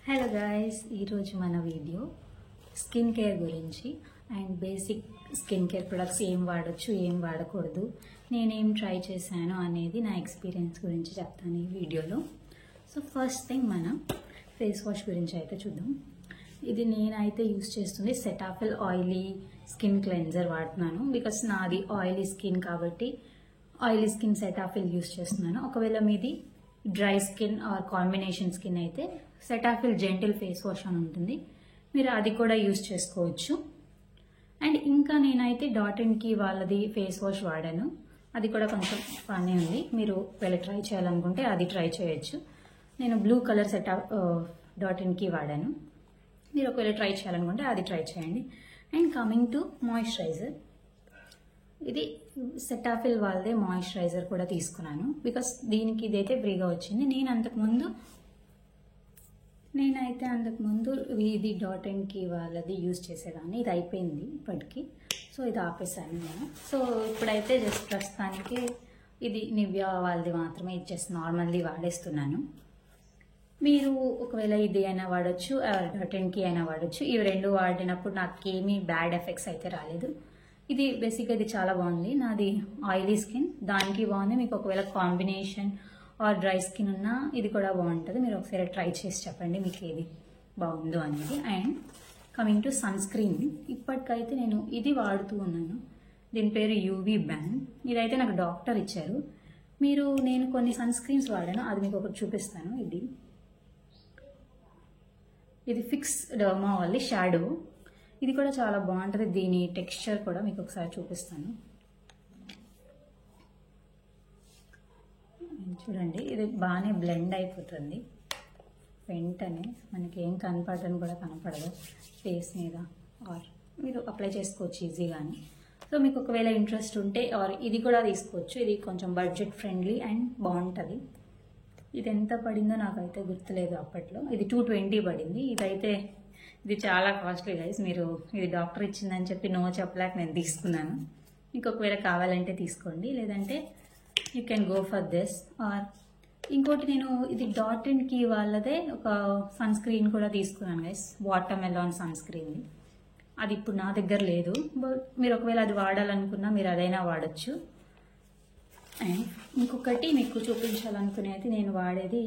Hello guys, ఈరోజు మన video skin care గురించి and basic skin care products ఏం వాడచ్చు ఏం వాడకూడదు, నేనేం ట్రై చేశాను అనేది నా ఎక్స్పీరియన్స్ గురించి చెప్తాను ఈ వీడియోలో. సో ఫస్ట్ థింగ్ మనం ఫేస్ వాష్ గురించి అయితే చూద్దాం. ఇది నేనైతే యూస్ చేస్తుంది సెటాఫిల్ ఆయిలీ స్కిన్ క్లెన్జర్ వాడుతున్నాను. బికాస్ నాది ఆయిలీ స్కిన్ కాబట్టి ఆయిలీ స్కిన్ సెటాఫిల్ యూస్ చేస్తున్నాను. ఒకవేళ మీది dry skin or combination skin అయితే సెటాఫిల్ జెంటిల్ ఫేస్ వాష్ అని ఉంటుంది, మీరు అది కూడా యూస్ చేసుకోవచ్చు. అండ్ ఇంకా నేనైతే డాట్ అండ్ కీ వాళ్ళది ఫేస్ వాష్ వాడాను, అది కూడా కొంచెం బాగానే ఉంది. మీరు వెళ్ళి ట్రై చేయాలనుకుంటే అది ట్రై చేయొచ్చు. నేను blue colour Dot and Key వాడాను, మీరు ఒకవేళ ట్రై చేయాలనుకుంటే అది ట్రై చేయండి. అండ్ కమింగ్ టు మాయిశ్చరైజర్, ఇది సెటాఫిల్ వాళ్ళదే మాయిశ్చరైజర్ కూడా తీసుకున్నాను. బికాస్ దీనికి ఇదైతే ఫ్రీగా వచ్చింది. నేనైతే అంతకుముందు ఇది డాట్ అండ్ కీ వాళ్ళది యూజ్ చేసేదాన్ని, ఇది అయిపోయింది ఇప్పటికి, సో ఇది ఆపేసాను నేను. సో ఇప్పుడైతే జస్ట్ ప్రస్తుతానికి ఇది నివ్యా వాళ్ళది మాత్రమే ఇది జస్ట్ నార్మల్లీ వాడేస్తున్నాను. మీరు ఒకవేళ ఇది అయినా వాడచ్చు, డాట్ అండ్ కీ అయినా వాడచ్చు. ఇవి రెండు వాడినప్పుడు నాకు ఏమీ బ్యాడ్ ఎఫెక్ట్స్ అయితే రాలేదు. ఇది బేసిక్గా ఇది చాలా బాగుంది. నాది ఆయిలీ స్కిన్, దానికి బాగుంది. మీకు ఒకవేళ కాంబినేషన్ ఆర్ డ్రై స్కిన్ ఉన్నా ఇది కూడా బాగుంటుంది. మీరు ఒకసారి ట్రై చేసి చెప్పండి మీకు ఏది బాగుందో అనేది. And coming to sunscreen, ఇప్పటికైతే నేను ఇది వాడుతూ ఉన్నాను. దీని పేరు యూవీ బ్యాన్. ఇదైతే నాకు డాక్టర్ ఇచ్చారు. నేను కొన్ని సన్ స్క్రీన్స్ వాడాను, అది మీకు ఒకటి చూపిస్తాను. ఇది ఫిక్స్ డర్మా వాళ్ళది షాడో, ఇది కూడా చాలా బాగుంటుంది. దీని టెక్స్చర్ కూడా మీకు ఒకసారి చూపిస్తాను. చూడండి, ఇది బాగానే బ్లెండ్ అయిపోతుంది వెంటనే, మనకి ఏం కనపడని కూడా కనపడదు ఫేస్ మీద, ఆర్ మీరు అప్లై చేసుకోవచ్చు ఈజీగాని. సో మీకు ఒకవేళ ఇంట్రెస్ట్ ఉంటే ఆర్ ఇది కూడా తీసుకోవచ్చు. ఇది కొంచెం బడ్జెట్ ఫ్రెండ్లీ అండ్ బాగుంటుంది. ఇది ఎంత పడిందో నాకైతే గుర్తులేదు అప్పట్లో. ఇది 220 పడింది. ఇది చాలా కాస్ట్లీ గైస్. మీరు ఇది డాక్టర్ ఇచ్చిందని చెప్పి నో చెప్పలేక నేను తీసుకున్నాను. మీకు ఒకవేళ కావాలంటే తీసుకోండి, లేదంటే you can go for this. Or ఇంకోటి నేను ఇది డాట్ అండ్ కీ వాళ్ళదే ఒక సన్ స్క్రీన్ కూడా తీసుకున్నాను guys, watermelon sunscreen. అది ఇప్పుడు నా దగ్గర లేదు, బట్ మీరు ఒకవేళ అది వాడాలనుకున్నా మీరు అదైనా వాడచ్చు. అండ్ ఇంకొకటి మీకు చూపించాలనుకునేది, నేను వాడేది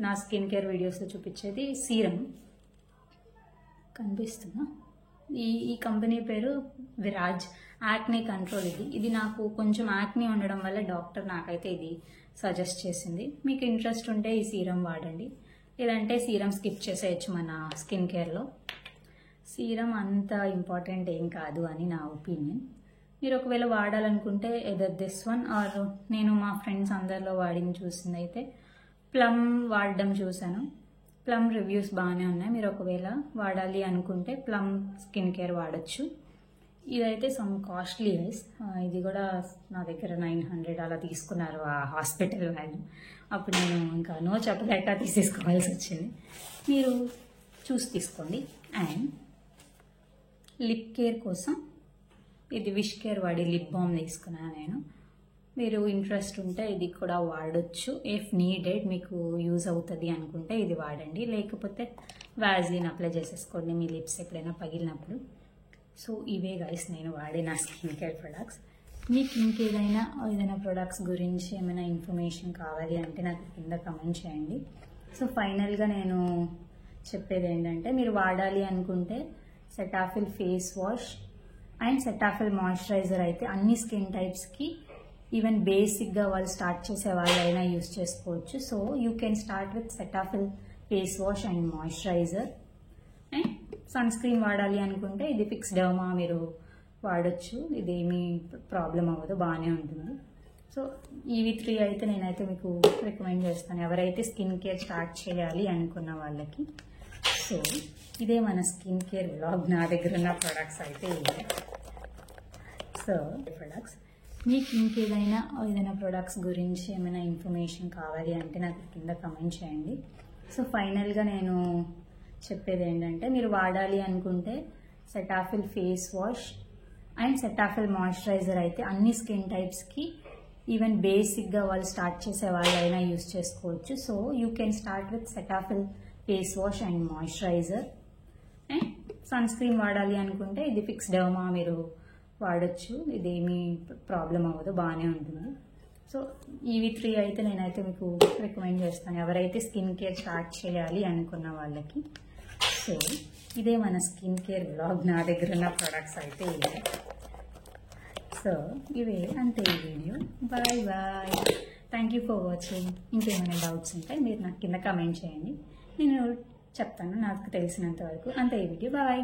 నా స్కిన్ కేర్ వీడియోస్లో చూపించేది సీరం. కనిపిస్తుందా? ఈ కంపెనీ పేరు విరాజ్ యాక్నే కంట్రోల్. ఇది నాకు కొంచెం యాక్నే ఉండడం వల్ల డాక్టర్ నాకైతే ఇది సజెస్ట్ చేసింది. మీకు ఇంట్రెస్ట్ ఉంటే ఈ సీరం వాడండి, లేదంటే సీరం స్కిప్ చేసేయచ్చు. మన స్కిన్ కేర్లో సీరం అంత ఇంపార్టెంట్ ఏం కాదు అని నా ఒపీనియన్. మీరు ఒకవేళ వాడాలనుకుంటే ఎదర్ దిస్ వన్ ఆర్ నేను మా ఫ్రెండ్స్ అందరిలో వాడింది చూసింది అయితే ప్లమ్ వాడడం చూశాను. ప్లమ్ రివ్యూస్ బాగానే ఉన్నాయి. మీరు ఒకవేళ వాడాలి అనుకుంటే ప్లమ్ స్కిన్ కేర్ వాడచ్చు. ఇదైతే సమ్ కాస్ట్లీ వైస్, ఇది కూడా నా దగ్గర 900 అలా తీసుకున్నారు ఆ హాస్పిటల్ వాళ్ళు. అప్పుడు నేను ఇంకా నో చెప్పలేక తీసేసుకోవాల్సి వచ్చింది. మీరు చూసి తీసుకోండి. అండ్ లిప్ కేర్ కోసం ఇది విష్ కేర్ వాడి లిప్ బామ్ తీసుకున్నాను నేను. మీరు ఇంట్రెస్ట్ ఉంటే ఇది కూడా వాడచ్చు. ఇఫ్ నీడెడ్, మీకు యూజ్ అవుతుంది అనుకుంటే ఇది వాడండి, లేకపోతే వ్యాజ్లిన్ అప్లై చేసేసుకోండి మీ లిప్స్ ఎప్పుడైనా పగిలినప్పుడు. సో ఇవే గైస్ నేను వాడే నా స్కిన్ కేర్ ప్రొడక్ట్స్. మీకు ఏదైనా ప్రొడక్ట్స్ గురించి ఏమైనా ఇన్ఫర్మేషన్ కావాలి అంటే నాకు కింద కమెంట్ చేయండి. సో ఫైనల్గా నేను చెప్పేది ఏంటంటే, మీరు వాడాలి అనుకుంటే Cetaphil face wash and Cetaphil moisturiser అయితే అన్ని స్కిన్ టైప్స్కి, ఈవెన్ బేసిక్గా వాళ్ళు స్టార్ట్ చేసే వాళ్ళైనా యూస్ చేసుకోవచ్చు. So you can start with Cetaphil face wash and moisturiser. And sunscreen వాడాలి అనుకుంటే ఇది ఫిక్స్ డర్మా మీరు వాడచ్చు, ఇదేమీ ప్రాబ్లం అవ్వదు, బాగానే ఉంటుంది. సో ఇవి 3 అయితే నేనైతే మీకు రికమెండ్ చేస్తాను ఎవరైతే స్కిన్ కేర్ స్టార్ట్ చేయాలి అనుకున్న వాళ్ళకి. సో ఇదే మన స్కిన్ కేర్ వ్లాగ్. నా దగ్గర ఉన్న ప్రొడక్ట్స్ అయితే ఇవే. సో ప్రొడక్ట్స్, మీకు ఏదైనా ప్రొడక్ట్స్ గురించి ఏమైనా ఇన్ఫర్మేషన్ కావాలి అంటే నాకు కింద కమెంట్ చేయండి. సో ఫైనల్గా నేను చెప్పేది ఏంటంటే, మీరు వాడాలి అనుకుంటే Cetaphil face wash and Cetaphil moisturiser అయితే అన్ని స్కిన్ టైప్స్కి, ఈవెన్ బేసిక్గా వాళ్ళు స్టార్ట్ చేసే వాళ్ళైనా యూస్ చేసుకోవచ్చు. So you can start with Cetaphil face wash and moisturiser. And sunscreen వాడాలి అనుకుంటే ఇది ఫిక్స్ డర్మా మీరు వాడచ్చు, ఇదేమీ ప్రాబ్లం అవ్వదు, బాగానే ఉంటుంది. సో ఇవి 3 అయితే నేనైతే మీకు రికమెండ్ చేస్తాను ఎవరైతే స్కిన్ కేర్ స్టార్ట్ చేయాలి అనుకున్న వాళ్ళకి. సో ఇదే మన స్కిన్ కేర్ బ్లాగ్. నా దగ్గర ఉన్న ప్రొడక్ట్స్ అయితే ఇవే. సో ఇవే అంతే ఈ video. Bye bye. Thank you for watching. ఇంకేమైనా డౌట్స్ ఉంటే మీరు నాకు కింద కమెంట్ చేయండి, నేను చెప్తాను నాకు తెలిసినంత వరకు. అంతే ఈ వీడియో. బాయ్.